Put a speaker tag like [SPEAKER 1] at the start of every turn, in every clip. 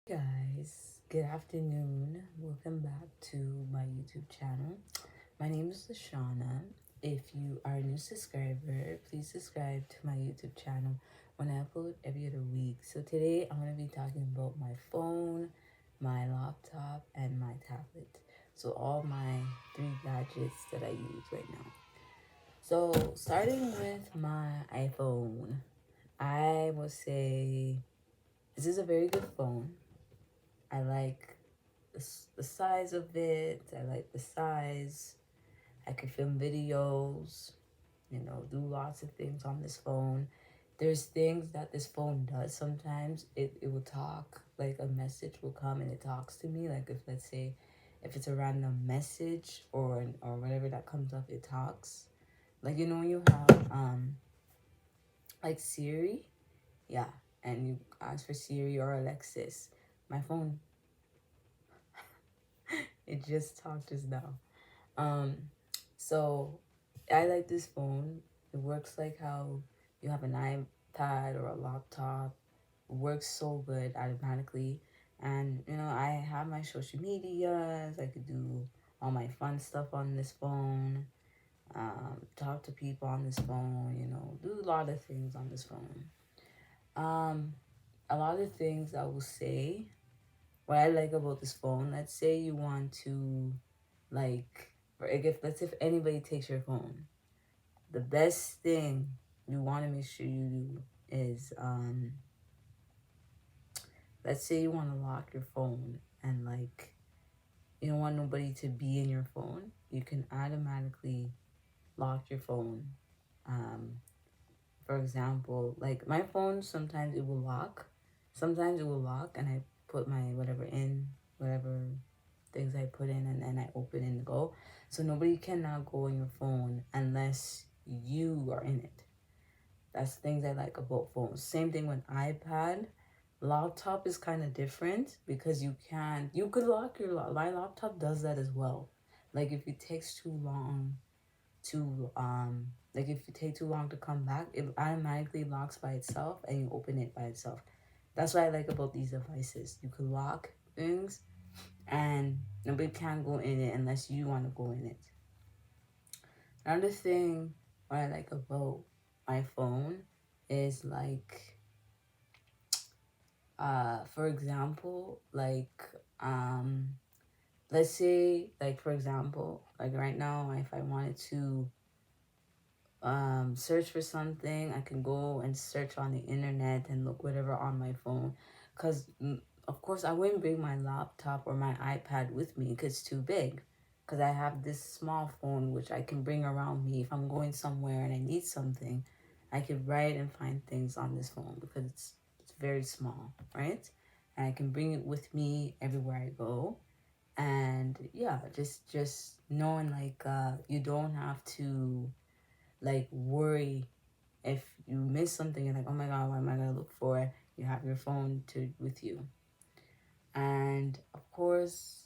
[SPEAKER 1] Guys, good afternoon. Welcome back to my YouTube channel. My name is Lashana. If you are a new subscriber, please subscribe to my YouTube channel when I upload every other week. So today I'm going to be talking about my phone, my laptop, and my tablet. So all my three gadgets that I use right now. So starting with my iPhone, I will say this is a very good phone. I like the size of it. I like the size. I can film videos, do lots of things on this phone. There's things that this phone does sometimes. It will talk, like a message will come and it talks to me. Like if, let's say, if it's a random message or whatever that comes up, it talks. Like, when you have, like Siri, yeah, and you ask for Siri or Alexis. My phone, it just talked just now. Um, so I like this phone. It works like how you have an iPad or a laptop. It works so good automatically. And I have my social medias. I could do all my fun stuff on this phone. Talk to people on this phone, do a lot of things on this phone. Um, a lot of things I will say. What I like about this phone, let's say you want to like, or if let's say if anybody takes your phone, the best thing you want to make sure you do is let's say you want to lock your phone and like you don't want nobody to be in your phone, you can automatically lock your phone. um for example, like my phone, sometimes it will lock, and I put my whatever things I put in, and then I open and go. So nobody can now go on your phone unless you are in it. That's things I like about phones. Same thing with iPad. Laptop is kind of different because you could lock my laptop does that as well. Like if it takes too long to like if you take too long to come back, it automatically locks by itself and you open it by itself. That's what I like about these devices. You can lock things and nobody can go in it unless you want to go in it. Another thing what I like about my phone is like for example, like let's say, like for example, like right now, if I wanted to search for something, I can go and search on the internet and look whatever on my phone. Because, of course, I wouldn't bring my laptop or my iPad with me because it's too big. Because I have this small phone which I can bring around me. If I'm going somewhere and I need something, I could write and find things on this phone because it's very small, right? And I can bring it with me everywhere I go. And yeah, just knowing like you don't have to like worry if you miss something. You're like, oh my god, what am I gonna look for? You have your phone to with you. And of course,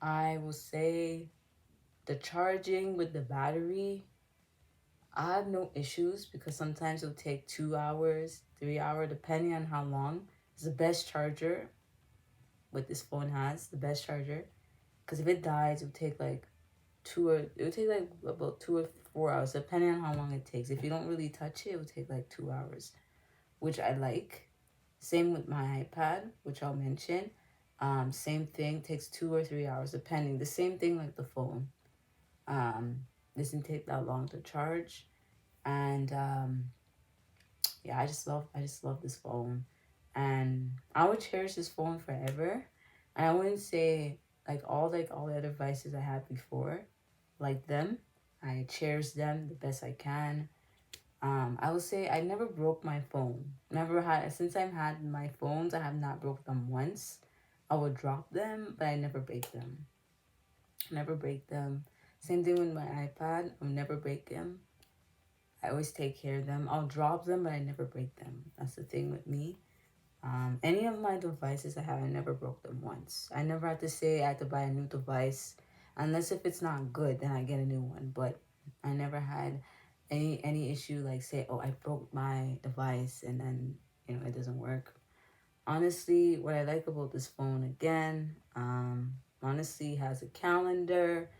[SPEAKER 1] I will say the charging with the battery, I have no issues because sometimes it'll take 2 hours, 3 hours, depending on how long. It's the best charger what this phone has, the best charger. Because if it dies, it would take like about 2 or 4 hours, depending on how long it takes. If you don't really touch it, it would take like 2 hours, which I like. Same with my iPad, which I'll mention. Same thing, takes 2 or 3 hours, depending. The same thing like the phone. Um, doesn't take that long to charge, and yeah, I just love this phone, and I would cherish this phone forever. And I wouldn't say like all the other devices I had before, like them. I cherish them the best I can. I would say I never broke my phone. Never had since I've had my phones. I have not broke them once. I would drop them, but I never break them. Never break them. Same thing with my iPad. I'll never break them. I always take care of them. I'll drop them, but I never break them. That's the thing with me. Any of my devices I have, I never broke them once. I never had to say I had to buy a new device, unless if it's not good, then I get a new one. But I never had any issue like say, oh, I broke my device and then it doesn't work. honestly, what I like about this phone again, honestly, has a calendar.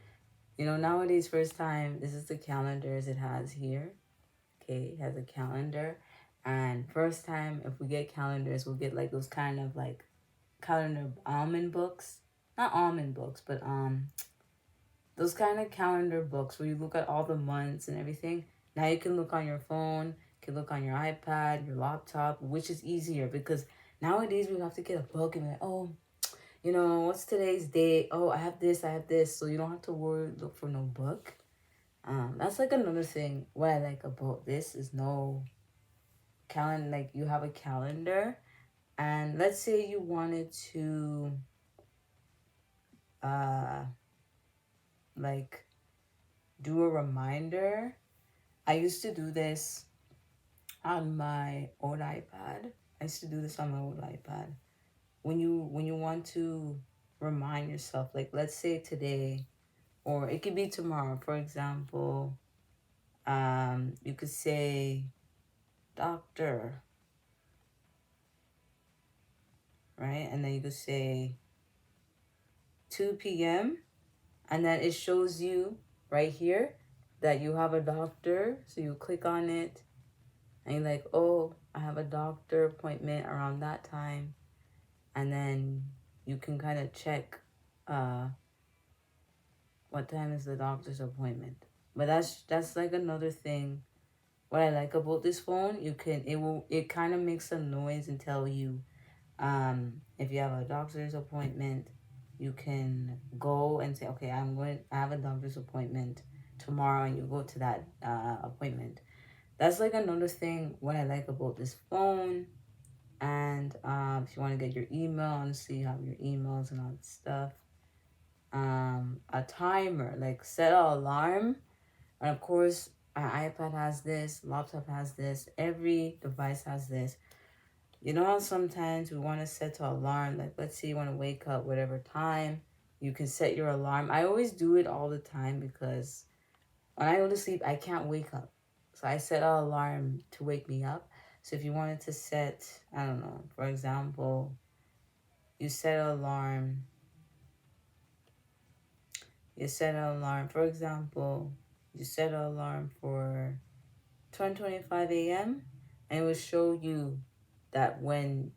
[SPEAKER 1] You know, nowadays, first time, this is the calendars it has here. Okay, it has a calendar. And first time, if we get calendars, we'll get like those kind of like calendar almond books. Not almond books, but those kind of calendar books where you look at all the months and everything. Now you can look on your phone, you can look on your iPad, your laptop, which is easier because nowadays we have to get a book and be like, oh, you know, what's today's date? Oh, I have this, I have this. So you don't have to worry, look for no book. That's like another thing. What I like about this is no calendar. Like you have a calendar, and let's say you wanted to, uh, like do a reminder. I used to do this on my old iPad. I used to do this on my old iPad. When you want to remind yourself, like let's say today, or it could be tomorrow. For example, you could say doctor, right? And then you could say 2 p.m. and then it shows you right here that you have a doctor. So you click on it and you're like, oh, I have a doctor appointment around that time. And then you can kind of check uh, what time is the doctor's appointment. But that's like another thing. What I like about this phone, it kind of makes some noise and tell you if you have a doctor's appointment, you can go and say, okay, I have a doctor's appointment tomorrow, and you go to that appointment. That's like another thing what I like about this phone. And if you want to get your email, honestly, you have your emails and all that stuff. A timer, like set an alarm. And of course, our iPad has this, laptop has this, every device has this. You know how sometimes we want to set an alarm, like let's say you want to wake up whatever time, you can set your alarm. I always do it all the time because when I go to sleep, I can't wake up. So I set an alarm to wake me up. So if you wanted to set, I don't know, for example, you set an alarm, for example, you set an alarm for 10:25 a.m. and it will show you that when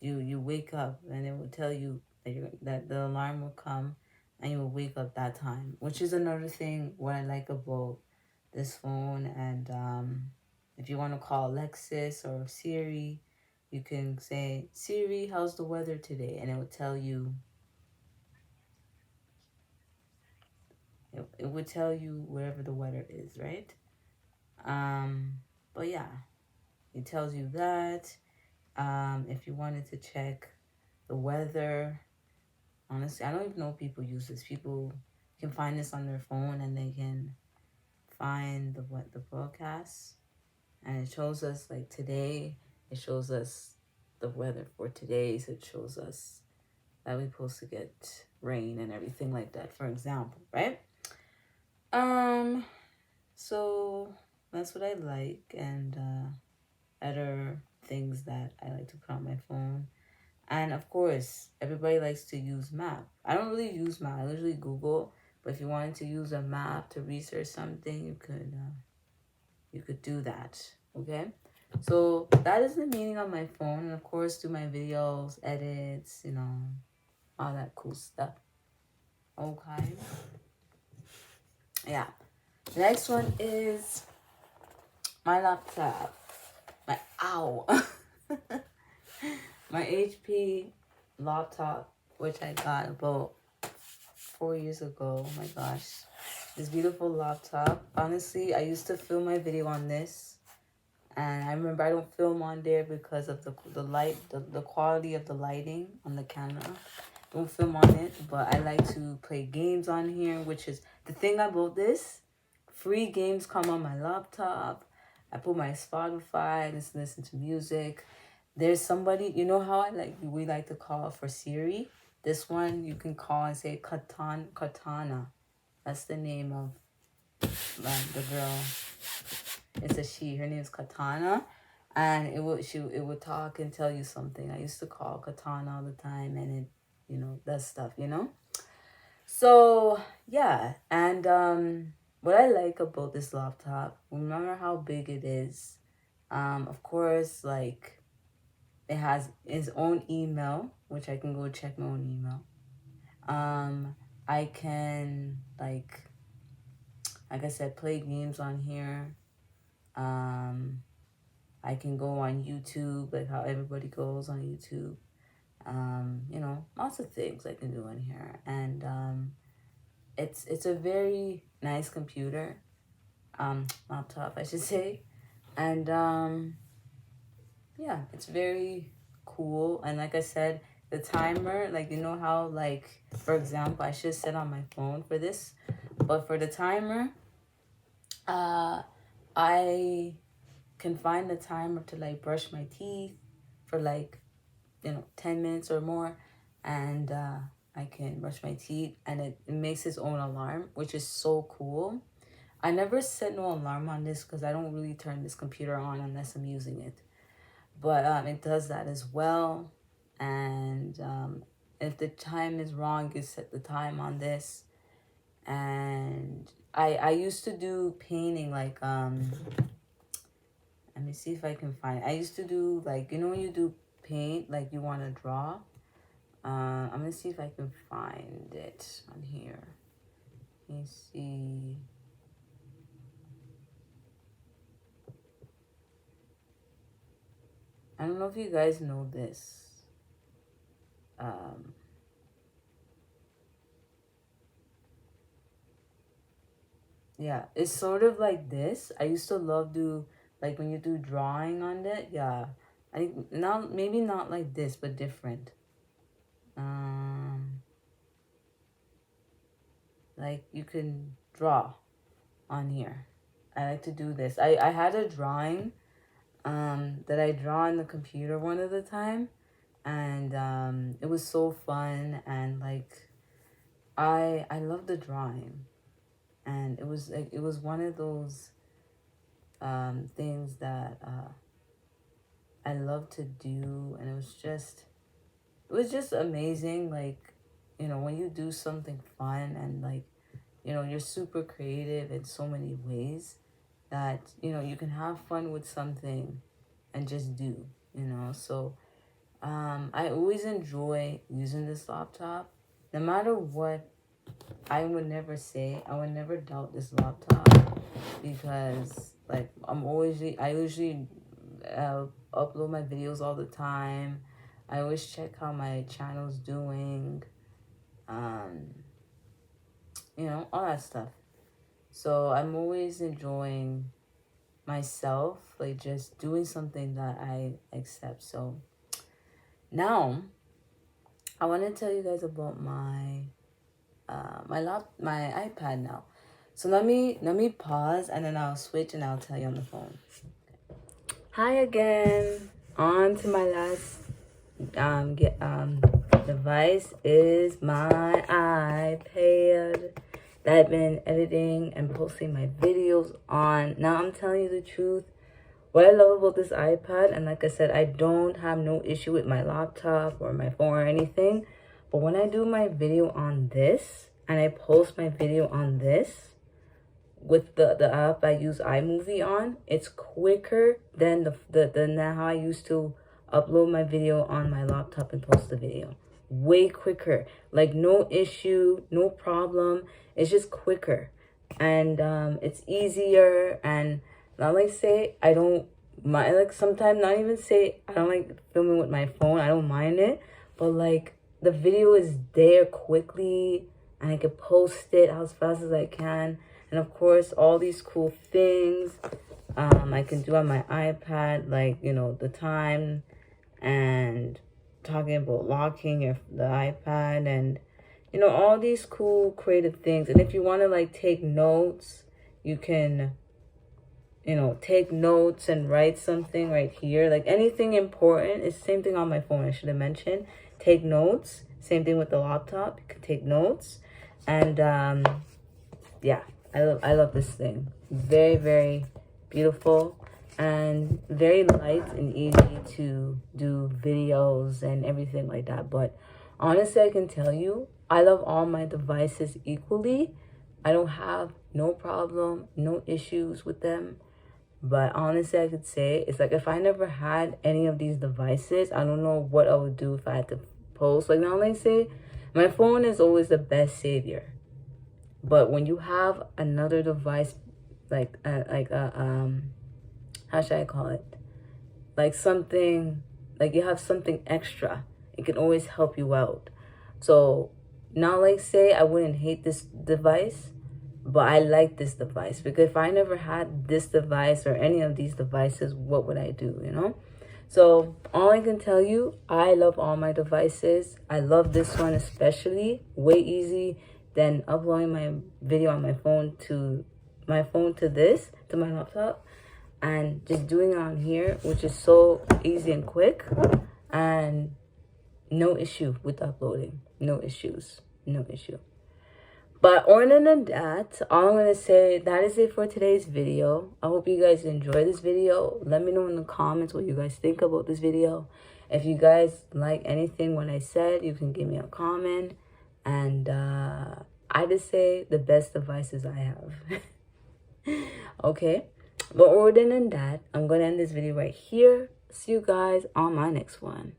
[SPEAKER 1] you wake up, and it will tell you that the alarm will come and you will wake up that time, which is another thing what I like about this phone. And if you want to call Alexis or Siri, you can say, Siri, how's the weather today? And it will tell you, it would tell you wherever the weather is, right? But yeah, it tells you that. If you wanted to check the weather, honestly, I don't even know if people use this. People can find this on their phone and they can find the broadcast, and it shows us like today. It shows us the weather for today. So it shows us that we're supposed to get rain and everything like that, for example, right? So that's what I like, and other things that I like to put on my phone. And of course, everybody likes to use map. I don't really use map. I usually Google. But if you wanted to use a map to research something, you could do that. Okay. So that is the meaning of my phone. And of course, do my videos, edits, you know, all that cool stuff. Okay. Yeah. The next one is my laptop. My my HP laptop, which I got about 4 years ago. Oh my gosh, this beautiful laptop. Honestly, I used to film my video on this, and I remember I don't film on there because of the light, the quality of the lighting on the camera. Don't film on it, but I like to play games on here, which is the thing about this. Free games come on my laptop. I put my Spotify, listen to music. There's somebody, you know how we like to call for Siri. This one you can call and say Katana. That's the name of the girl. It's a she. Her name is Katana. and it would talk and tell you something. I used to call Katana all the time, and it, does stuff, So yeah, and what I like about this laptop, remember how big it is. Of course, like it has its own email, which I can go check my own email. I can like I said, play games on here. Um, I can go on YouTube, like how everybody goes on YouTube. Lots of things I can do on here, and it's a very nice computer, laptop, I should say, and yeah, it's very cool. And like I said, the timer, like how, like, for example, I should set on my phone for this, but for the timer, I can find the timer to like brush my teeth for like 10 minutes or more, and I can brush my teeth, and it makes its own alarm, which is so cool. I never set no alarm on this because I don't really turn this computer on unless I'm using it, but it does that as well. And if the time is wrong, you set the time on this. And I used to do painting, like let me see if I can find it. I used to do, like, when you do paint, like you want to draw. I'm gonna see if I can find it on here. Let me see. I don't know if you guys know this. Yeah, it's sort of like this. I used to love do, like, when you do drawing on it. Yeah, I not maybe not like this, but different. Like you can draw on here. I like to do this. I had a drawing that I draw on the computer one of the time, and it was so fun, and like I love the drawing, and it was like, it was one of those things that I love to do, and it was just amazing. Like, when you do something fun, and like, you're super creative in so many ways, that you can have fun with something and just do, so I always enjoy using this laptop. No matter what, I would never doubt this laptop, because like I usually upload my videos all the time. I always check how my channel's doing, um, all that stuff. So I'm always enjoying myself, like just doing something that I accept. So now I want to tell you guys about my my iPad now. So let me pause, and then I'll switch and I'll tell you on the phone. Hi again. On to my last device is my iPad that I've been editing and posting my videos on. Now I'm telling you the truth. What I love about this iPad, and like I said, I don't have no issue with my laptop or my phone or anything, but when I do my video on this and I post my video on this with the app I use iMovie on, it's quicker than than how I used to upload my video on my laptop and post the video. Way quicker. Like, no issue, no problem. It's just quicker, and it's easier. And not like say I don't mind, like sometimes not even say I don't like filming with my phone. I don't mind it, but like the video is there quickly, and I can post it as fast as I can. And of course, all these cool things I can do on my iPad, like, the time, and talking about locking the iPad, and, all these cool creative things. And if you want to, like, take notes, you can, take notes and write something right here. Like, anything important. It's the same thing on my phone, I should have mentioned. Take notes. Same thing with the laptop. You can take notes. And, yeah. I love this thing. Very, very beautiful. and very light and easy to do videos and everything like that. But honestly, I can tell you, I love all my devices equally. I don't have no problem, no issues with them. But honestly, I could say it's like if I never had any of these devices, I don't know what I would do if I had to post. Like now, like say, my phone is always the best savior. But when you have another device, like how should I call it? Like something, like you have something extra, it can always help you out. So now, like say, I wouldn't hate this device, but I like this device because if I never had this device or any of these devices, what would I do, you know? So all I can tell you, I love all my devices. I love this one especially, way easy than uploading my video on my phone to this, to my laptop, and just doing it on here, which is so easy and quick, and no issue with uploading. No issues. No issue. But other than that, all I'm going to say, that is it for today's video. I hope you guys enjoy this video. Let me know in the comments what you guys think about this video. If you guys like anything what I said, you can give me a comment. And I just say the best devices I have. Okay? But other than that, I'm going to end this video right here. See you guys on my next one.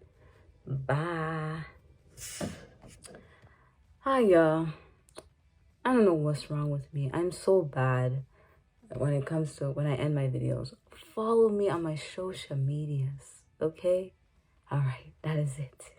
[SPEAKER 1] Bye. Hi, y'all. I don't know what's wrong with me. I'm so bad when it comes to when I end my videos. Follow me on my social medias, okay? All right, that is it.